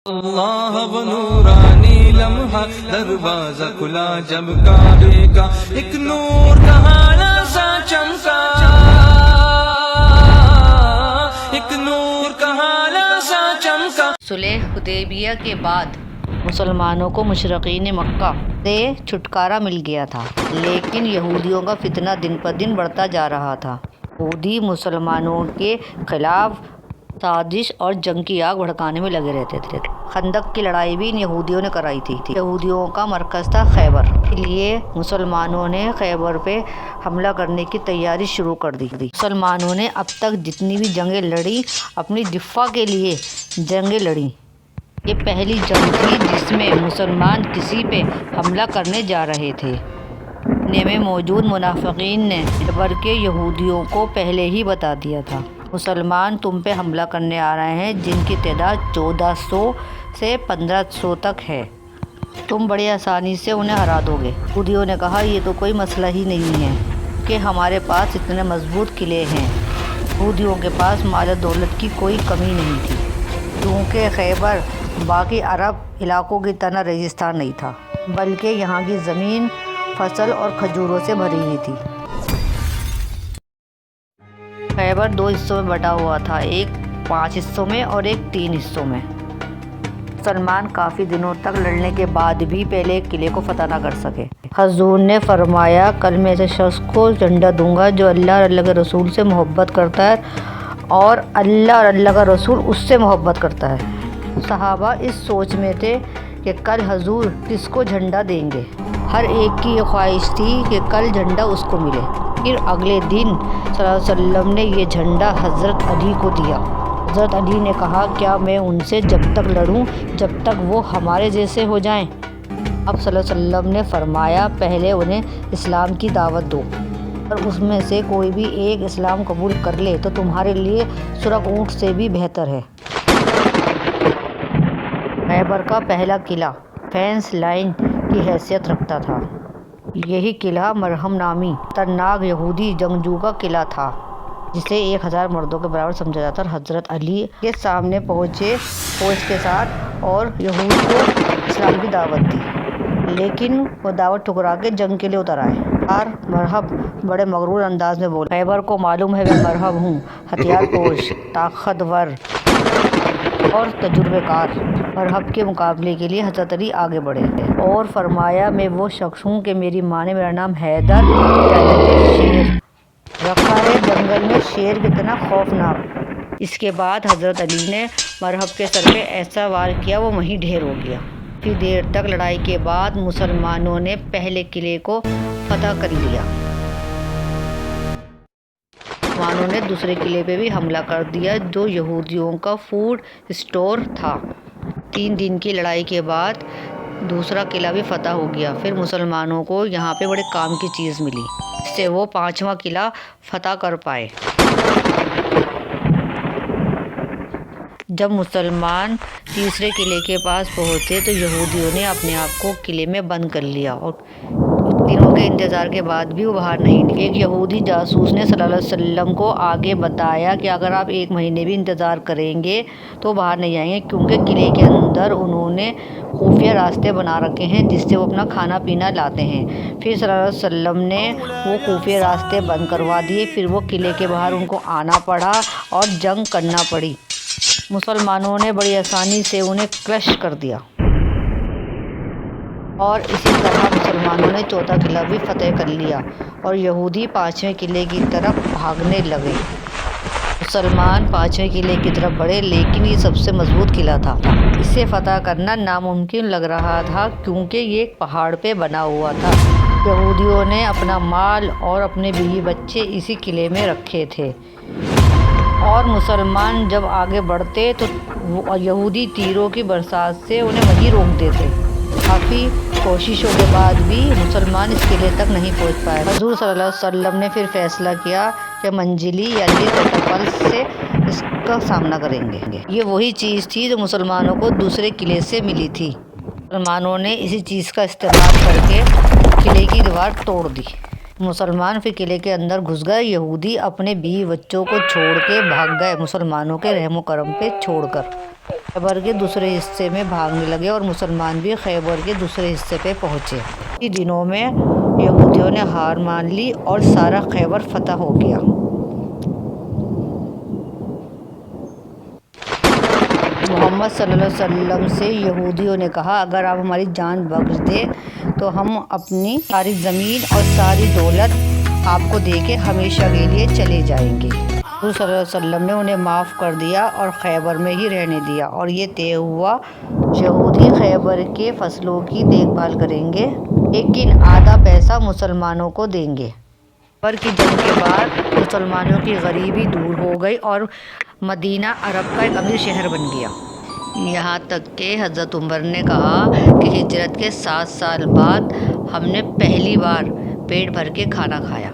اللہ وہ نورانی لمحہ دروازہ کھلا جب کعبے کا، ایک نور کا ہانا سا چمکا، ایک نور کا ہانا سا چمکا۔ صلح حدیبیہ کے بعد مسلمانوں کو مشرقین مکہ سے چھٹکارا مل گیا تھا، لیکن یہودیوں کا فتنہ دن پر دن بڑھتا جا رہا تھا۔ یہودی مسلمانوں کے خلاف سازش اور جنگ کی آگ بھڑکانے میں لگے رہتے تھے۔ خندق کی لڑائی بھی ان یہودیوں نے کرائی تھی۔ یہودیوں کا مرکز تھا خیبر، اس لیے مسلمانوں نے خیبر پہ حملہ کرنے کی تیاری شروع کر دی۔ مسلمانوں نے اب تک جتنی بھی جنگیں لڑی، اپنی دفاع کے لیے جنگیں لڑیں۔ یہ پہلی جنگ تھی جس میں مسلمان کسی پہ حملہ کرنے جا رہے تھے۔ مدینے میں موجود منافقین نے خیبر کے یہودیوں کو پہلے ہی بتا دیا تھا، مسلمان تم پہ حملہ کرنے آ رہے ہیں، جن کی تعداد 1400 سے 1500 تک ہے، تم بڑی آسانی سے انہیں ہرا دو گے۔ یہودیوں نے کہا یہ تو کوئی مسئلہ ہی نہیں ہے کہ ہمارے پاس اتنے مضبوط قلعے ہیں۔ یہودیوں کے پاس مال و دولت کی کوئی کمی نہیں تھی، کیونکہ خیبر باقی عرب علاقوں کی طرح ریگستان نہیں تھا، بلکہ یہاں کی زمین فصل اور کھجوروں سے بھری ہوئی تھی۔ خیبر 2 حصوں میں بٹا ہوا تھا، ایک 5 حصوں میں اور ایک 3 حصوں میں۔ مسلمان کافی دنوں تک لڑنے کے بعد بھی پہلے قلعے کو فتح نہ کر سکے۔ حضور نے فرمایا کل میں ایسے شخص کو جھنڈا دوں گا جو اللہ اور اللہ کے رسول سے محبت کرتا ہے اور اللہ اور اللہ کا رسول اس سے محبت کرتا ہے۔ صحابہ اس سوچ میں تھے کہ کل حضور کس کو جھنڈا دیں گے۔ ہر ایک کی یہ خواہش تھی کہ کل جھنڈا اس کو ملے۔ پھر اگلے دن صلی اللہ علیہ وسلم نے یہ جھنڈا حضرت علی کو دیا۔ حضرت علی نے کہا کیا میں ان سے جب تک لڑوں جب تک وہ ہمارے جیسے ہو جائیں؟ اب صلی اللہ علیہ وسلم نے فرمایا پہلے انہیں اسلام کی دعوت دو، اور اس میں سے کوئی بھی ایک اسلام قبول کر لے تو تمہارے لیے سرخ اونٹ سے بھی بہتر ہے۔ خیبر کا پہلا قلعہ فینس لائن کی حیثیت رکھتا تھا۔ یہی قلعہ مرہم نامی خطرناک یہودی جنگجو کا قلعہ تھا، جسے 1000 مردوں کے برابر سمجھا جاتا اور حضرت علی کے سامنے پہنچے فوج کے ساتھ اور یہود کو اسلام کی دعوت دی، لیکن وہ دعوت ٹھکرا کے جنگ کے لیے اتر آئے۔ مرحب بڑے مغرور انداز میں بولا، خیبر کو معلوم ہے میں مرحب ہوں، ہتھیار پوش، طاقتور اور تجربے کار۔ مرحب کے مقابلے کے لیے حضرت علی آگے بڑھے اور فرمایا میں وہ شخص ہوں کہ میری ماں نے میرا نام حیدر یعنی شیر رکھا ہے، جنگل میں شیر کتنا خوفناک۔ اس کے بعد حضرت علی نے مرحب کے سر پہ ایسا وار کیا وہ وہیں ڈھیر ہو گیا۔ کافی دیر تک لڑائی کے بعد مسلمانوں نے پہلے قلعے کو فتح کر لیا۔ مسلمانوں نے دوسرے قلعے پہ بھی حملہ کر دیا جو یہودیوں کا فوڈ اسٹور تھا۔ 3 دن کی لڑائی کے بعد دوسرا قلعہ بھی فتح ہو گیا۔ پھر مسلمانوں کو یہاں پہ بڑے کام کی چیز ملی، اس سے وہ 5واں قلعہ فتح کر پائے۔ جب مسلمان تیسرے قلعے کے پاس پہنچے تو یہودیوں نے اپنے آپ کو قلعے میں بند کر لیا اور دنوں کے انتظار کے بعد بھی وہ باہر نہیں نکلے۔ ایک یہودی جاسوس نے صلی اللہ علیہ وسلم کو آگے بتایا کہ اگر آپ 1 مہینے بھی انتظار کریں گے تو باہر نہیں آئیں گے، کیونکہ قلعے کے اندر انہوں نے خفیہ راستے بنا رکھے ہیں جس سے وہ اپنا کھانا پینا لاتے ہیں۔ پھر صلی اللہ علیہ وسلم نے وہ خفیہ راستے بند کروا دیے، پھر وہ قلعے کے باہر ان کو آنا پڑا اور جنگ کرنا پڑی۔ مسلمانوں نے بڑی آسانی سے انہیں کرش کر دیا اور اسی طرح مسلمانوں نے 4تھا قلعہ بھی فتح کر لیا اور یہودی 5ویں قلعے کی طرف بھاگنے لگے۔ مسلمان 5ویں قلعے کی طرف بڑھے، لیکن یہ سب سے مضبوط قلعہ تھا، اسے فتح کرنا ناممکن لگ رہا تھا کیونکہ یہ ایک پہاڑ پہ بنا ہوا تھا۔ یہودیوں نے اپنا مال اور اپنے بیوی بچے اسی قلعے میں رکھے تھے اور مسلمان جب آگے بڑھتے تو یہودی تیروں کی برسات سے انہیں وہیں روکتے تھے۔ کافی کوششوں کے بعد بھی مسلمان اس قلعے تک نہیں پہنچ پائے۔ حضور صلی اللہ علیہ وسلم نے پھر فیصلہ کیا کہ منجلی یعنی کیٹاپلٹ سے اس کا سامنا کریں گے۔ یہ وہی چیز تھی جو مسلمانوں کو دوسرے قلعے سے ملی تھی۔ مسلمانوں نے اسی چیز کا استعمال کر کے قلعے کی دیوار توڑ دی۔ مسلمان پھر قلعے کے اندر گھس گئے۔ یہودی اپنے بیوی بچوں کو چھوڑ کے بھاگ گئے، مسلمانوں کے رحم و کرم پہ چھوڑ کر۔ خیبر کے دوسرے حصے میں بھاگنے لگے اور مسلمان بھی خیبر کے دوسرے حصے پہ پہنچے۔ کچھ دنوں میں یہودیوں نے ہار مان لی اور سارا خیبر فتح ہو گیا۔ محمد صلی اللہ علیہ وسلم سے یہودیوں نے کہا، اگر آپ ہماری جان بخش دیں تو ہم اپنی ساری زمین اور ساری دولت آپ کو دے کے ہمیشہ کے لیے چلے جائیں گے۔ حضور صلی اللہ علیہ وسلم نے انہیں معاف کر دیا اور خیبر میں ہی رہنے دیا، اور یہ طے ہوا یہودی خیبر کے فصلوں کی دیکھ بھال کریں گے لیکن آدھا پیسہ مسلمانوں کو دیں گے۔ خیبر کی جنگ کے بعد مسلمانوں کی غریبی دور ہو گئی اور مدینہ عرب کا ایک امیر شہر بن گیا۔ یہاں تک کہ حضرت عمر نے کہا کہ ہجرت کے 7 سال بعد ہم نے پہلی بار پیٹ بھر کے کھانا کھایا۔